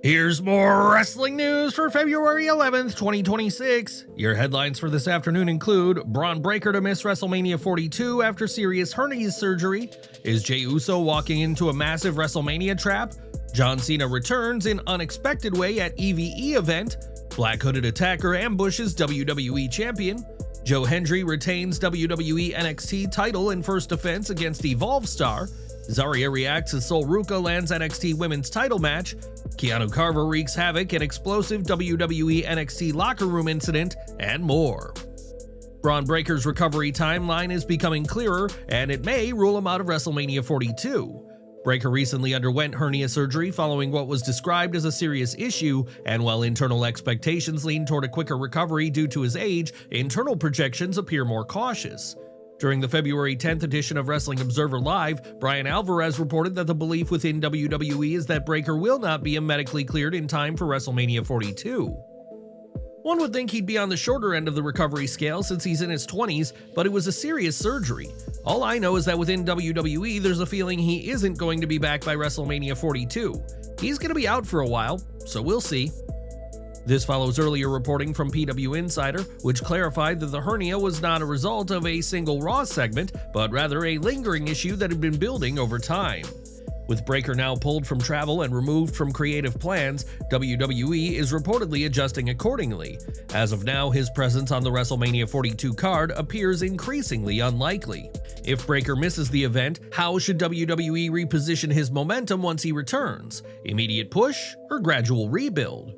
Here's more wrestling news for February 11th, 2026. Your headlines for this afternoon include Bron Breakker to miss WrestleMania 42 after serious hernia surgery. Is Jey Uso walking into a massive WrestleMania trap? John Cena returns in unexpected way at EVE event. Black Hooded Attacker ambushes WWE Champion. Hendry retains WWE NXT title in first defense against Evolve star. Zaria reacts as Ruca lands NXT Women's title match. Keanu Carver wreaks havoc in explosive WWE NXT locker room incident, and more. Bron Breakker's recovery timeline is becoming clearer, and it may rule him out of WrestleMania 42. Breakker recently underwent hernia surgery following what was described as a serious issue, and while internal expectations lean toward a quicker recovery due to his age, internal projections appear more cautious. During the February 10th edition of Wrestling Observer Live, Bryan Alvarez reported that the belief within WWE is that Breakker will not be medically cleared in time for WrestleMania 42. One would think he'd be on the shorter end of the recovery scale since he's in his 20s, but it was a serious surgery. All I know is that within WWE, there's a feeling he isn't going to be back by WrestleMania 42. He's going to be out for a while, so we'll see. This follows earlier reporting from PWInsider, which clarified that the hernia was not a result of a single Raw segment, but rather a lingering issue that had been building over time. With Breakker now pulled from travel and removed from creative plans, WWE is reportedly adjusting accordingly. As of now, his presence on the WrestleMania 42 card appears increasingly unlikely. If Breakker misses the event, how should WWE reposition his momentum once he returns? Immediate push or gradual rebuild?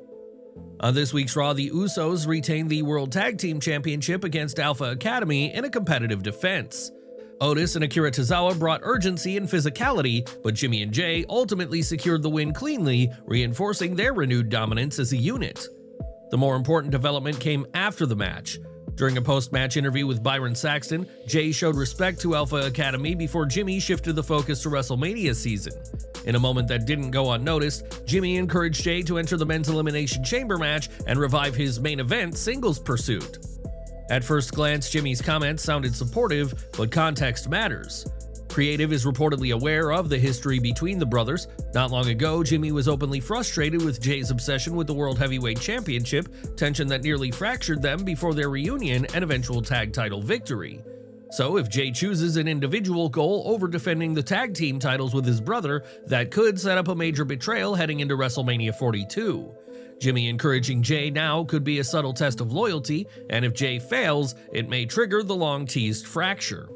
On this week's Raw, the Usos retained the World Tag Team Championship against Alpha Academy in a competitive defense. Otis and Akira Tozawa brought urgency and physicality, but Jimmy and Jey ultimately secured the win cleanly, reinforcing their renewed dominance as a unit. The more important development came after the match. During a post-match interview with Byron Saxton, Jey showed respect to Alpha Academy before Jimmy shifted the focus to WrestleMania season. In a moment that didn't go unnoticed, Jimmy encouraged Jey to enter the men's Elimination Chamber match and revive his main event singles pursuit. At first glance, Jimmy's comments sounded supportive, but context matters. Creative is reportedly aware of the history between the brothers. Not long ago, Jimmy was openly frustrated with Jey's obsession with the World Heavyweight Championship, tension that nearly fractured them before their reunion and eventual tag title victory. So if Jey chooses an individual goal over defending the tag team titles with his brother, that could set up a major betrayal heading into WrestleMania 42. Jimmy encouraging Jey now could be a subtle test of loyalty, and if Jey fails, it may trigger the long-teased fracture.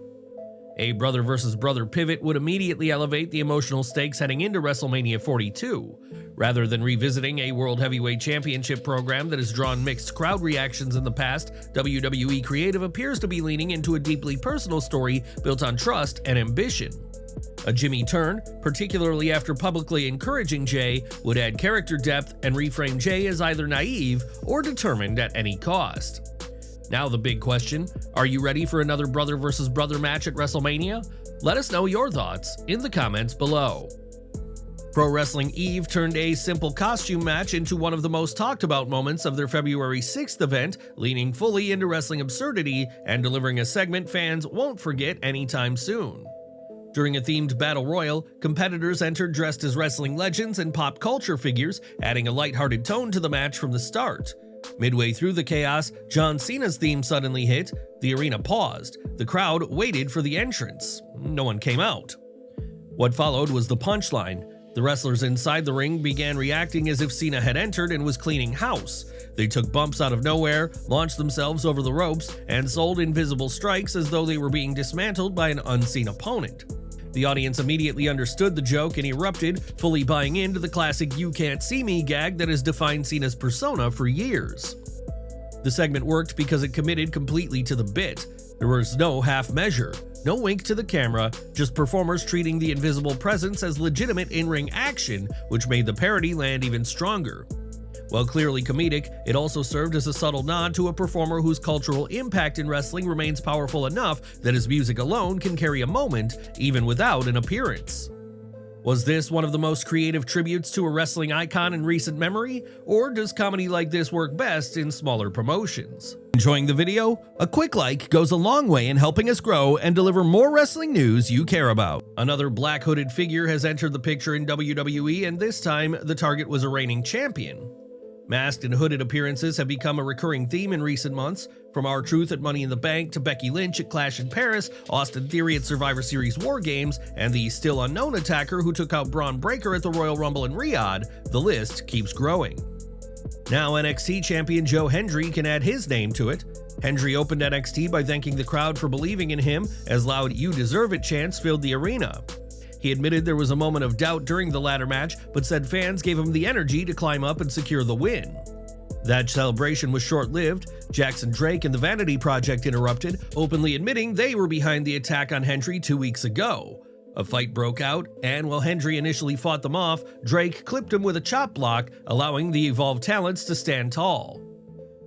A brother versus brother pivot would immediately elevate the emotional stakes heading into WrestleMania 42. Rather than revisiting a World Heavyweight Championship program that has drawn mixed crowd reactions in the past, WWE Creative appears to be leaning into a deeply personal story built on trust and ambition. A Jimmy turn, particularly after publicly encouraging Jey, would add character depth and reframe Jey as either naive or determined at any cost. Now the big question, are you ready for another brother versus brother match at WrestleMania? Let us know your thoughts in the comments below. Pro Wrestling Eve turned a simple costume match into one of the most talked about moments of their February 6th event, leaning fully into wrestling absurdity and delivering a segment fans won't forget anytime soon. During a themed battle royal, competitors entered dressed as wrestling legends and pop culture figures, adding a lighthearted tone to the match from the start. Midway through the chaos, John Cena's theme suddenly hit, the arena paused, the crowd waited for the entrance. No one came out. What followed was the punchline. The wrestlers inside the ring began reacting as if Cena had entered and was cleaning house. They took bumps out of nowhere, launched themselves over the ropes, and sold invisible strikes as though they were being dismantled by an unseen opponent. The audience immediately understood the joke and erupted, fully buying into the classic "you can't see me" gag that has defined Cena's persona for years. The segment worked because it committed completely to the bit. There was no half measure, no wink to the camera, just performers treating the invisible presence as legitimate in-ring action, which made the parody land even stronger. While clearly comedic, it also served as a subtle nod to a performer whose cultural impact in wrestling remains powerful enough that his music alone can carry a moment, even without an appearance. Was this one of the most creative tributes to a wrestling icon in recent memory, or does comedy like this work best in smaller promotions? Enjoying the video? A quick like goes a long way in helping us grow and deliver more wrestling news you care about. Another black hooded figure has entered the picture in WWE, and this time the target was a reigning champion. Masked and hooded appearances have become a recurring theme in recent months, from R-Truth at Money in the Bank to Becky Lynch at Clash in Paris, Austin Theory at Survivor Series War Games, and the still unknown attacker who took out Bron Breakker at the Royal Rumble in Riyadh. The list keeps growing. Now NXT champion Hendry can add his name to it. Hendry opened NXT by thanking the crowd for believing in him as loud "You deserve it" chants filled the arena. He admitted there was a moment of doubt during the ladder match, but said fans gave him the energy to climb up and secure the win. That celebration was short-lived. Jackson Drake and the Vanity Project interrupted, openly admitting they were behind the attack on Hendry 2 weeks ago. A fight broke out, and while Hendry initially fought them off, Drake clipped him with a chop block, allowing the Evolved talents to stand tall.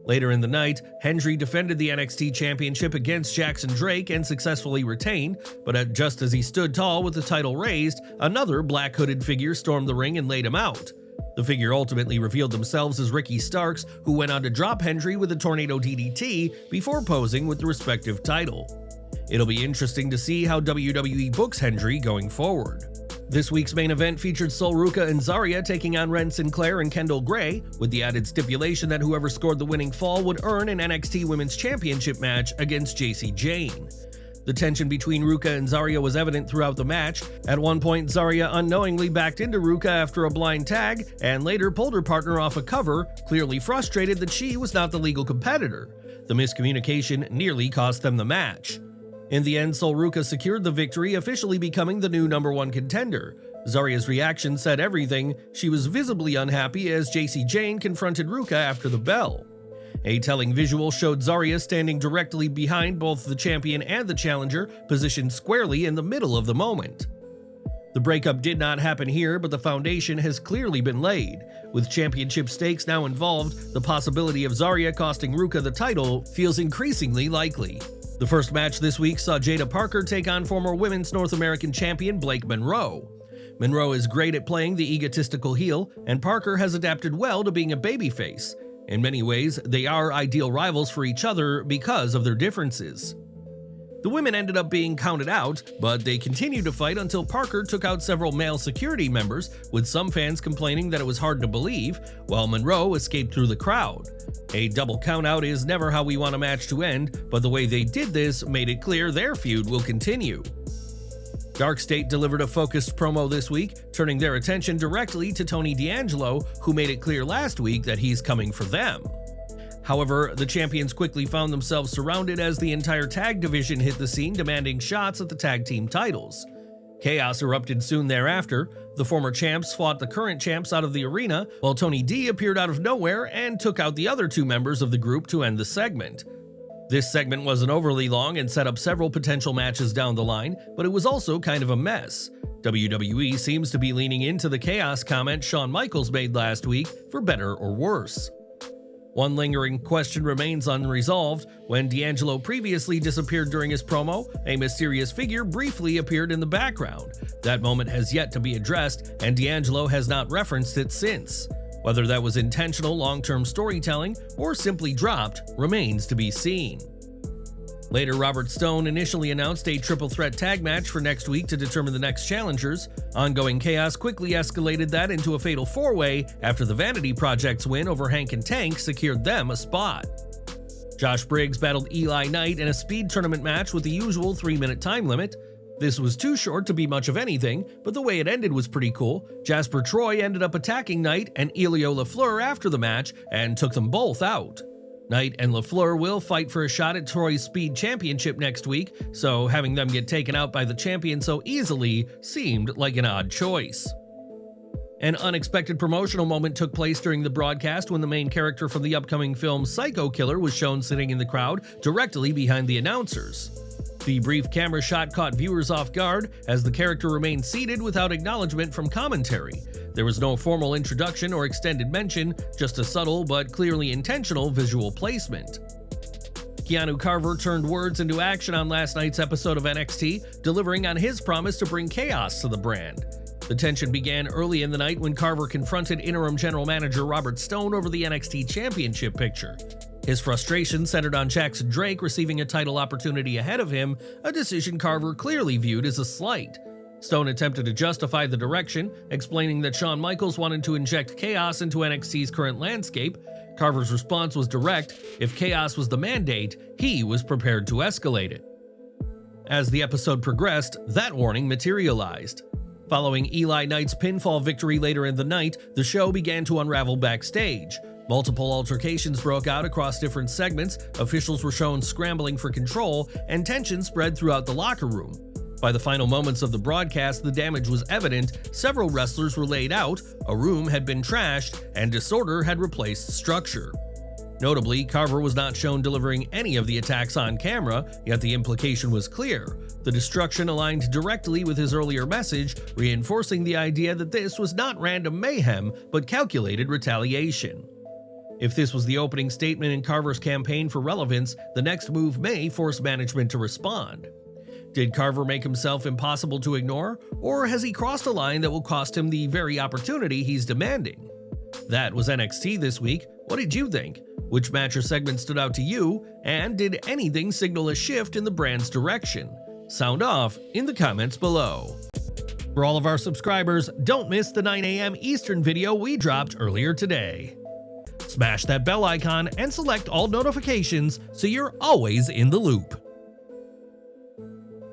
Later in the night, Hendry defended the NXT Championship against Jackson Drake and successfully retained, but just as he stood tall with the title raised, another black hooded figure stormed the ring and laid him out. The figure ultimately revealed themselves as Ricky Starks, who went on to drop Hendry with a tornado DDT before posing with the respective title. It'll be interesting to see how WWE books Hendry going forward. This week's main event featured Ruca and Zaria taking on Ren Sinclair and Kendall Gray, with the added stipulation that whoever scored the winning fall would earn an NXT Women's Championship match against Jacy Jayne. The tension between Ruca and Zaria was evident throughout the match. At one point, Zaria unknowingly backed into Ruca after a blind tag, and later pulled her partner off a cover, clearly frustrated that she was not the legal competitor. The miscommunication nearly cost them the match. In the end, Ruca secured the victory, officially becoming the new #1 contender. Zaria's reaction said everything. She was visibly unhappy as Jacy Jayne confronted Ruca after the bell. A telling visual showed Zaria standing directly behind both the champion and the challenger, positioned squarely in the middle of the moment. The breakup did not happen here, but the foundation has clearly been laid. With championship stakes now involved, the possibility of Zaria costing Ruca the title feels increasingly likely. The first match this week saw Jaida Parker take on former Women's North American champion Blake Monroe. Monroe is great at playing the egotistical heel, and Parker has adapted well to being a babyface. In many ways, they are ideal rivals for each other because of their differences. The women ended up being counted out, but they continued to fight until Parker took out several male security members, with some fans complaining that it was hard to believe, while Monroe escaped through the crowd. A double countout is never how we want a match to end, but the way they did this made it clear their feud will continue. DarkState delivered a focused promo this week, turning their attention directly to Tony D'Angelo, who made it clear last week that he's coming for them. However, the champions quickly found themselves surrounded as the entire tag division hit the scene, demanding shots at the tag team titles. Chaos erupted soon thereafter. The former champs fought the current champs out of the arena, while Tony D appeared out of nowhere and took out the other two members of the group to end the segment. This segment wasn't overly long and set up several potential matches down the line, but it was also kind of a mess. WWE seems to be leaning into the chaos comment Shawn Michaels made last week, for better or worse. One lingering question remains unresolved. When D'Angelo previously disappeared during his promo, a mysterious figure briefly appeared in the background. That moment has yet to be addressed, and D'Angelo has not referenced it since. Whether that was intentional long-term storytelling or simply dropped remains to be seen. Later, Robert Stone initially announced a triple threat tag match for next week to determine the next challengers. Ongoing chaos quickly escalated that into a fatal four-way after the Vanity Project's win over Hank and Tank secured them a spot. Josh Briggs battled Eli Knight in a speed tournament match with the usual 3-minute time limit. This was too short to be much of anything, but the way it ended was pretty cool. Jasper Troy ended up attacking Knight and Elio LaFleur after the match and took them both out. Knight and LaFleur will fight for a shot at Troy's Speed Championship next week, so having them get taken out by the champion so easily seemed like an odd choice. An unexpected promotional moment took place during the broadcast when the main character from the upcoming film Psycho Killer was shown sitting in the crowd directly behind the announcers. The brief camera shot caught viewers off guard as the character remained seated without acknowledgement from commentary. There was no formal introduction or extended mention, just a subtle but clearly intentional visual placement. Keanu Carver turned words into action on last night's episode of NXT, delivering on his promise to bring chaos to the brand. The tension began early in the night when Carver confronted interim general manager Robert Stone over the NXT Championship picture. His frustration centered on Jackson Drake receiving a title opportunity ahead of him, a decision Carver clearly viewed as a slight. Stone attempted to justify the direction, explaining that Shawn Michaels wanted to inject chaos into NXT's current landscape. Carver's response was direct: if chaos was the mandate, he was prepared to escalate it. As the episode progressed, that warning materialized. Following Eli Knight's pinfall victory later in the night, the show began to unravel backstage. Multiple altercations broke out across different segments, officials were shown scrambling for control, and tension spread throughout the locker room. By the final moments of the broadcast, the damage was evident. Several wrestlers were laid out, a room had been trashed, and disorder had replaced structure. Notably, Carver was not shown delivering any of the attacks on camera, yet the implication was clear. The destruction aligned directly with his earlier message, reinforcing the idea that this was not random mayhem, but calculated retaliation. If this was the opening statement in Carver's campaign for relevance, the next move may force management to respond. Did Carver make himself impossible to ignore, or has he crossed a line that will cost him the very opportunity he's demanding? That was NXT this week. What did you think? Which match or segment stood out to you, and did anything signal a shift in the brand's direction? Sound off in the comments below. For all of our subscribers, don't miss the 9 a.m. Eastern video we dropped earlier today. Smash that bell icon and select all notifications so you're always in the loop.